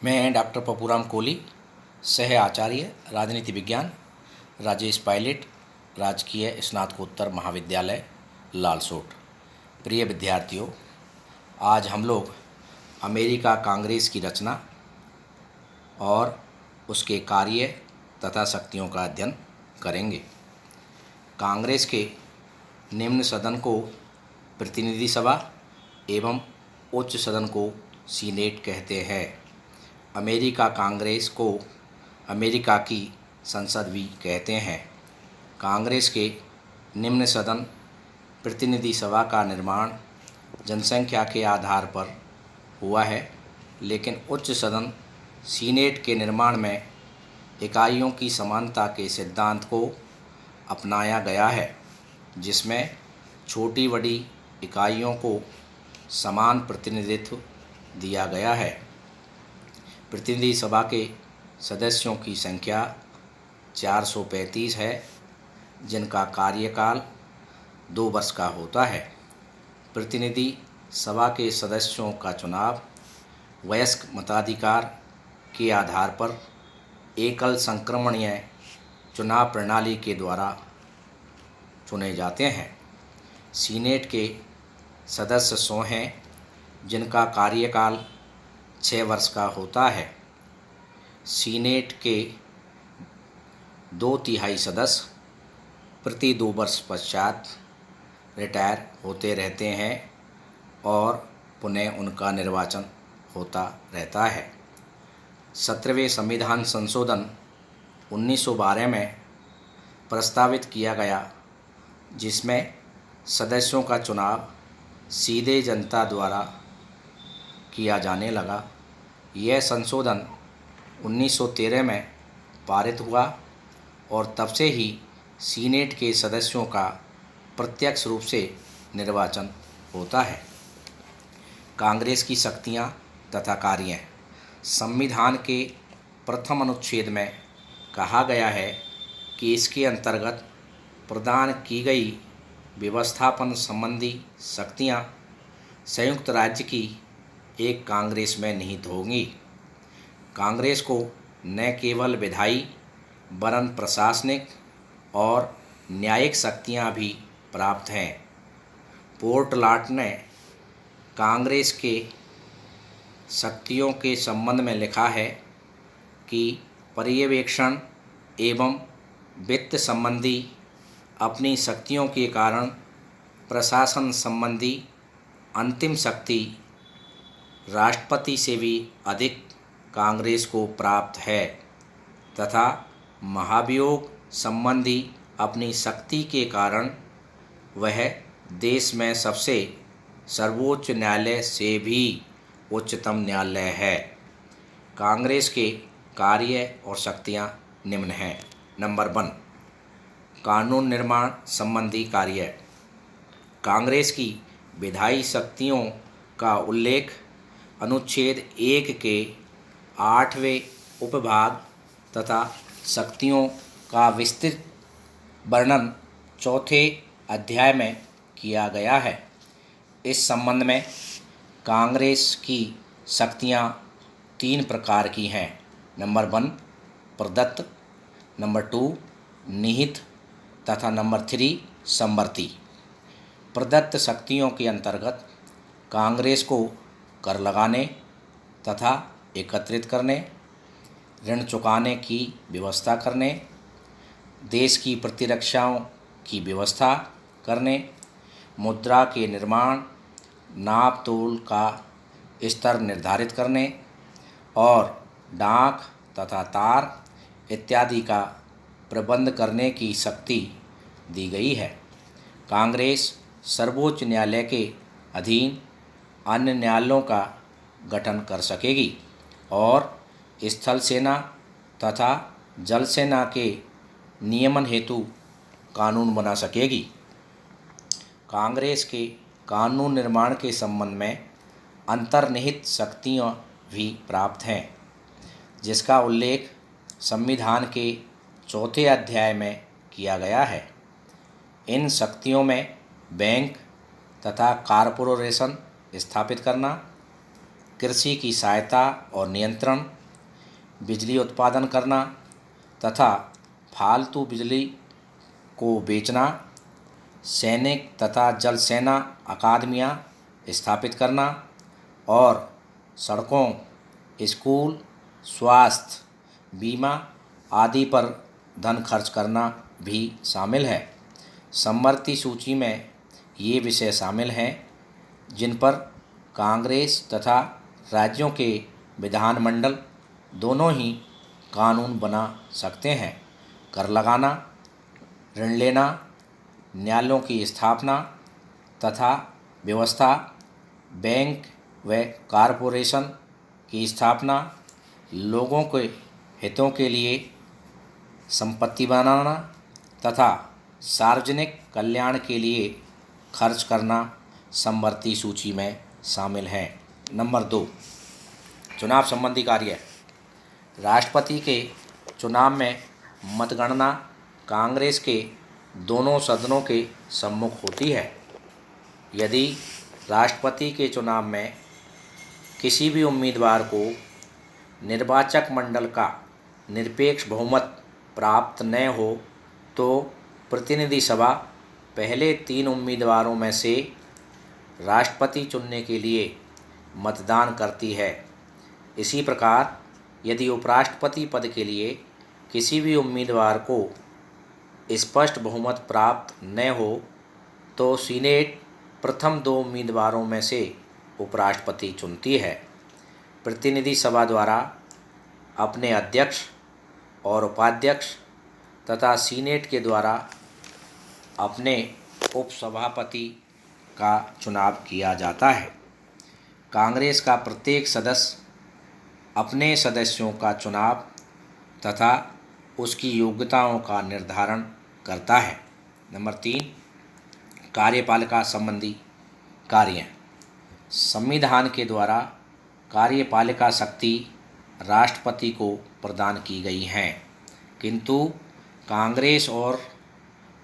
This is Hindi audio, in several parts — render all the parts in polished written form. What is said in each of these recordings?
मैं डॉक्टर पपूराम कोहली, सह आचार्य राजनीति विज्ञान, राजेश पायलट, राजकीय स्नातकोत्तर महाविद्यालय लालसोट। प्रिय विद्यार्थियों, आज हम लोग अमेरिका कांग्रेस की रचना और उसके कार्य तथा शक्तियों का अध्ययन करेंगे। कांग्रेस के निम्न सदन को प्रतिनिधि सभा एवं उच्च सदन को सीनेट कहते हैं। अमेरिका कांग्रेस को अमेरिका की संसद भी कहते हैं। कांग्रेस के निम्न सदन प्रतिनिधि सभा का निर्माण जनसंख्या के आधार पर हुआ है, लेकिन उच्च सदन सीनेट के निर्माण में इकाइयों की समानता के सिद्धांत को अपनाया गया है, जिसमें छोटी बड़ी इकाइयों को समान प्रतिनिधित्व दिया गया है। प्रतिनिधि सभा के सदस्यों की संख्या 435 है, जिनका कार्यकाल 2 वर्ष का होता है। प्रतिनिधि सभा के सदस्यों का चुनाव वयस्क मताधिकार के आधार पर एकल संक्रमणीय चुनाव प्रणाली के द्वारा चुने जाते हैं। सीनेट के सदस्य 100 हैं, जिनका कार्यकाल 6 वर्ष का होता है। सीनेट के 2/3 सदस्य प्रति 2 वर्ष पश्चात रिटायर होते रहते हैं और पुनः उनका निर्वाचन होता रहता है। 17वें संविधान संशोधन 1912 में प्रस्तावित किया गया, जिसमें सदस्यों का चुनाव सीधे जनता द्वारा किया जाने लगा। यह संशोधन 1913 में पारित हुआ और तब से ही सीनेट के सदस्यों का प्रत्यक्ष रूप से निर्वाचन होता है। कांग्रेस की शक्तियां तथा कार्य। संविधान के प्रथम अनुच्छेद में कहा गया है कि इसके अंतर्गत प्रदान की गई व्यवस्थापन संबंधी शक्तियां संयुक्त राज्य की एक कांग्रेस में निहित होंगी। कांग्रेस को न केवल विधायी वरन प्रशासनिक और न्यायिक शक्तियां भी प्राप्त हैं। पोर्टलाट ने कांग्रेस के शक्तियों के संबंध में लिखा है कि पर्यवेक्षण एवं वित्त संबंधी अपनी शक्तियों के कारण प्रशासन संबंधी अंतिम शक्ति राष्ट्रपति से भी अधिक कांग्रेस को प्राप्त है तथा महाभियोग संबंधी अपनी शक्ति के कारण वह देश में सबसे सर्वोच्च न्यायालय से भी उच्चतम न्यायालय है। कांग्रेस के कार्य और शक्तियां निम्न हैं। नंबर 1, कानून निर्माण संबंधी कार्य। कांग्रेस की विधायी शक्तियों का उल्लेख अनुच्छेद 1 के 8वें उपभाग तथा शक्तियों का विस्तृत वर्णन 4थे अध्याय में किया गया है। इस संबंध में कांग्रेस की शक्तियां 3 प्रकार की हैं। नंबर 1, प्रदत्त, नंबर 2, निहित तथा नंबर 3, समवर्ती। प्रदत्त शक्तियों के अंतर्गत कांग्रेस को कर लगाने तथा एकत्रित करने, ऋण चुकाने की व्यवस्था करने, देश की प्रतिरक्षाओं की व्यवस्था करने, मुद्रा के निर्माण, नाप तोल का स्तर निर्धारित करने और डाक तथा तार इत्यादि का प्रबंध करने की शक्ति दी गई है। कांग्रेस सर्वोच्च न्यायालय के अधीन अन्य न्यायालयों का गठन कर सकेगी और स्थल सेना तथा जल सेना के नियमन हेतु कानून बना सकेगी। कांग्रेस के कानून निर्माण के संबंध में अंतर्निहित शक्तियाँ भी प्राप्त हैं, जिसका उल्लेख संविधान के 4थे अध्याय में किया गया है। इन शक्तियों में बैंक तथा कारपोरेशन स्थापित करना, कृषि की सहायता और नियंत्रण, बिजली उत्पादन करना तथा फालतू बिजली को बेचना, सैनिक तथा जल सेना अकादमियाँ स्थापित करना और सड़कों, स्कूल, स्वास्थ्य बीमा आदि पर धन खर्च करना भी शामिल है। समवर्ती सूची में ये विषय शामिल हैं जिन पर कांग्रेस तथा राज्यों के विधानमंडल दोनों ही कानून बना सकते हैं। कर लगाना, ऋण लेना, न्यायालयों की स्थापना तथा व्यवस्था, बैंक व कॉरपोरेशन की स्थापना, लोगों के हितों के लिए संपत्ति बनाना तथा सार्वजनिक कल्याण के लिए खर्च करना समवर्ती सूची में शामिल हैं। नंबर 2, चुनाव संबंधी कार्य। राष्ट्रपति के चुनाव में मतगणना कांग्रेस के दोनों सदनों के सम्मुख होती है। यदि राष्ट्रपति के चुनाव में किसी भी उम्मीदवार को निर्वाचक मंडल का निरपेक्ष बहुमत प्राप्त न हो तो प्रतिनिधि सभा पहले 3 उम्मीदवारों में से राष्ट्रपति चुनने के लिए मतदान करती है। इसी प्रकार यदि उपराष्ट्रपति पद के लिए किसी भी उम्मीदवार को स्पष्ट बहुमत प्राप्त न हो तो सीनेट प्रथम 2 उम्मीदवारों में से उपराष्ट्रपति चुनती है। प्रतिनिधि सभा द्वारा अपने अध्यक्ष और उपाध्यक्ष तथा सीनेट के द्वारा अपने उपसभापति का चुनाव किया जाता है। कांग्रेस का प्रत्येक सदस्य अपने सदस्यों का चुनाव तथा उसकी योग्यताओं का निर्धारण करता है। नंबर 3, कार्यपालिका संबंधी कार्य। संविधान के द्वारा कार्यपालिका शक्ति राष्ट्रपति को प्रदान की गई हैं, किंतु कांग्रेस और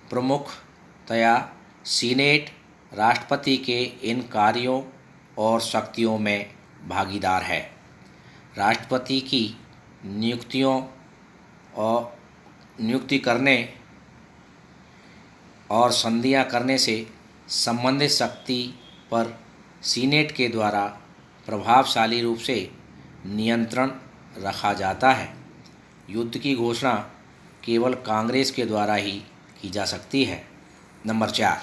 प्रमुखतया सीनेट राष्ट्रपति के इन कार्यों और शक्तियों में भागीदार है। राष्ट्रपति की नियुक्ति करने और संधियां करने से संबंधित शक्ति पर सीनेट के द्वारा प्रभावशाली रूप से नियंत्रण रखा जाता है। युद्ध की घोषणा केवल कांग्रेस के द्वारा ही की जा सकती है। नंबर 4,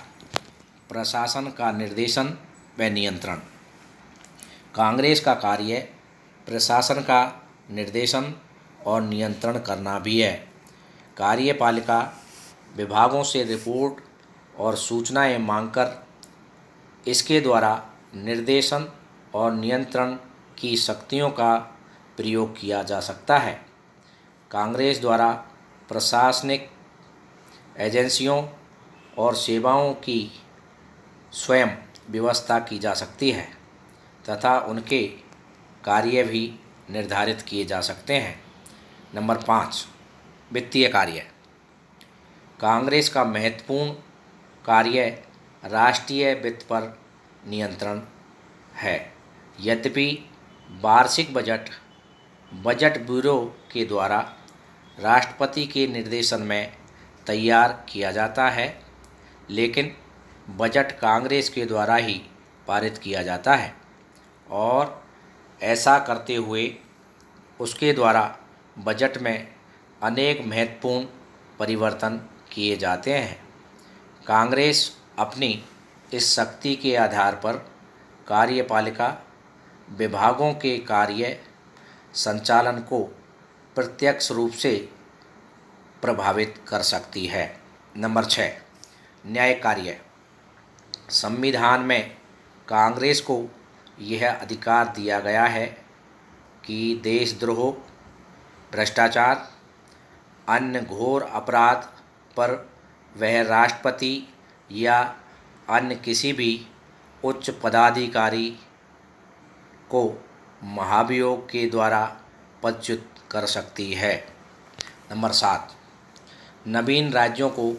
प्रशासन का निर्देशन व नियंत्रण। कांग्रेस का कार्य प्रशासन का निर्देशन और नियंत्रण करना भी है। कार्यपालिका विभागों से रिपोर्ट और सूचनाएं मांगकर इसके द्वारा निर्देशन और नियंत्रण की शक्तियों का प्रयोग किया जा सकता है। कांग्रेस द्वारा प्रशासनिक एजेंसियों और सेवाओं की स्वयं व्यवस्था की जा सकती है तथा उनके कार्य भी निर्धारित किए जा सकते हैं। नंबर 5, वित्तीय कार्य। कांग्रेस का महत्वपूर्ण कार्य राष्ट्रीय वित्त पर नियंत्रण है। यद्यपि वार्षिक बजट ब्यूरो के द्वारा राष्ट्रपति के निर्देशन में तैयार किया जाता है, लेकिन बजट कांग्रेस के द्वारा ही पारित किया जाता है और ऐसा करते हुए उसके द्वारा बजट में अनेक महत्वपूर्ण परिवर्तन किए जाते हैं। कांग्रेस अपनी इस शक्ति के आधार पर कार्यपालिका विभागों के कार्य संचालन को प्रत्यक्ष रूप से प्रभावित कर सकती है। नंबर 6, न्याय कार्य। संविधान में कांग्रेस को यह अधिकार दिया गया है कि देशद्रोह, भ्रष्टाचार, अन्य घोर अपराध पर वह राष्ट्रपति या अन्य किसी भी उच्च पदाधिकारी को महाभियोग के द्वारा पदच्युत कर सकती है। नंबर 7, नवीन राज्यों को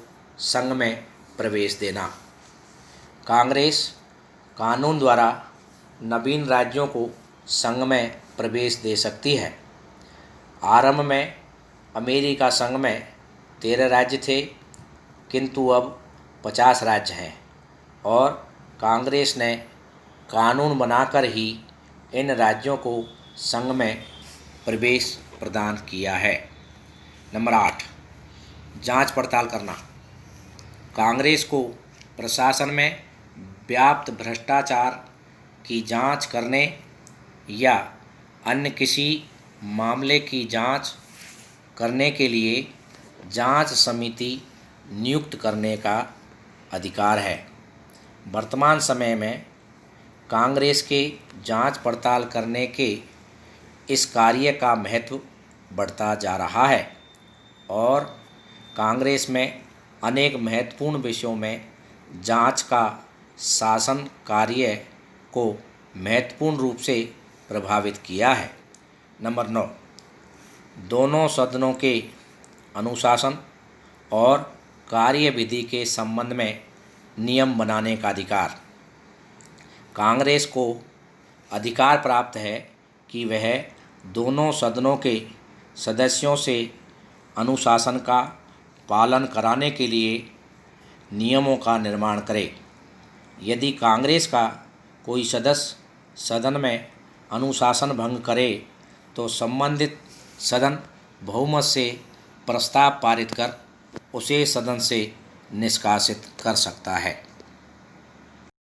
संघ में प्रवेश देना। कांग्रेस कानून द्वारा नवीन राज्यों को संघ में प्रवेश दे सकती है। आरंभ में अमेरिका संघ में 13 राज्य थे, किंतु अब 50 राज्य हैं और कांग्रेस ने कानून बनाकर ही इन राज्यों को संघ में प्रवेश प्रदान किया है। नंबर 8, जांच पड़ताल करना। कांग्रेस को प्रशासन में व्याप्त भ्रष्टाचार की जांच करने या अन्य किसी मामले की जांच करने के लिए जांच समिति नियुक्त करने का अधिकार है। वर्तमान समय में कांग्रेस के जांच पड़ताल करने के इस कार्य का महत्व बढ़ता जा रहा है और कांग्रेस में अनेक महत्वपूर्ण विषयों में जांच का शासन कार्य को महत्वपूर्ण रूप से प्रभावित किया है। नंबर 9, दोनों सदनों के अनुशासन और कार्यविधि के संबंध में नियम बनाने का अधिकार। कांग्रेस को अधिकार प्राप्त है कि वह दोनों सदनों के सदस्यों से अनुशासन का पालन कराने के लिए नियमों का निर्माण करे। यदि कांग्रेस का कोई सदस्य सदन में अनुशासन भंग करे तो संबंधित सदन बहुमत से प्रस्ताव पारित कर उसे सदन से निष्कासित कर सकता है।